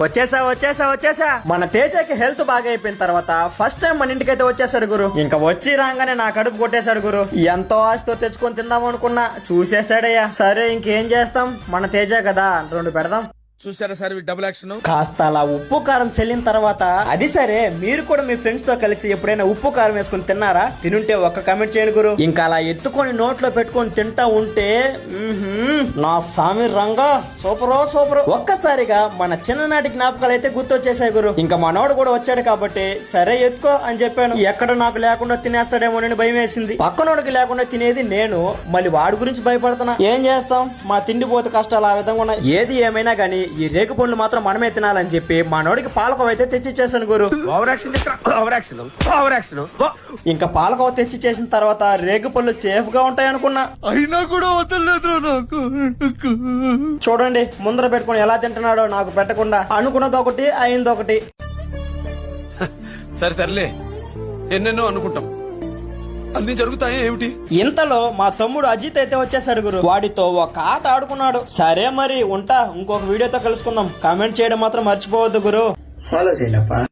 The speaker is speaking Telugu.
వచ్చేసా మన తేజకి హెల్త్ బాగా అయిపోయిన తర్వాత ఫస్ట్ టైం మన ఇంటికైతే వచ్చేసాడు గురు. ఇంకా వచ్చి రాగానే నా కడుపు కొట్టేశాడు గురు. ఎంతో ఆశతో తెచ్చుకొని తిందాం అనుకున్నా, చూసేసాడయ్యా. సరే ఇంకేం చేస్తాం, మన తేజ కదా, 2 పెడదాం. చూసారా సార్ డబుల్ యాక్షన్. కాస్త అలా ఉప్పు కారం చెల్లిన తర్వాత అది సరే, మీరు కూడా మీ ఫ్రెండ్స్ తో కలిసి ఎప్పుడైనా ఉప్పు కారం వేసుకుని తిన్నారా? తినుంటే ఒక్క కామెంట్ చేయండి గురు. ఇంకా అలా ఎత్తుకొని నోట్లో పెట్టుకొని తింటా ఉంటే నా సామి రంగా సూపర్. ఒక్కసారిగా మన చిన్ననాటి జ్ఞాపకాలు అయితే గుర్తొచ్చేసాయి గురు. ఇంకా మనోడు కూడా వచ్చాడు కాబట్టి సరే ఎత్తుకో అని చెప్పాను. ఎక్కడ నాకు లేకుండా తినేస్తాడేమోనని భయం వేసింది. పక్కనోడికి లేకుండా తినేది నేను, మళ్ళీ వాడి గురించి భయపడుతున్నా. ఏం చేస్తాం, మా తిండి పోతే కష్టాలు ఆ విధంగా ఉన్నాయి. ఏది ఏమైనా గానీ ఈ రేగు పండ్లు మాత్రం మనమే తినాలని చెప్పి మనోడికి పాలకోవ అయితే తెచ్చిచ్చేసాను గురు. ఇంకా పాలకోవ తెచ్చి చేసిన తర్వాత రేగు పళ్ళు సేఫ్ గా ఉంటాయి అనుకున్నా, అయినా కూడా వదలలేదు నాకు. చూడండి ముందర పెట్టుకుని ఎలా తింటున్నాడో, నాకు పెట్టకుండా. అనుకున్నది ఒకటి అయింది ఒకటి. సరే తరలే, ఎన్నెన్నో అనుకుంటాం, అన్ని జరుగుతాయి ఏమిటి. ఇంతలో మా తమ్ముడు అజిత్ అయితే వచ్చేసాడు గురు. వాడితో ఒక ఆట ఆడుకున్నాడు. సరే మరి ఉంటా, ఇంకొక వీడియోతో కలుసుకుందాం. కామెంట్ చేయడం మాత్రం మర్చిపోవద్దు గురు. ఫాలో చేయండి.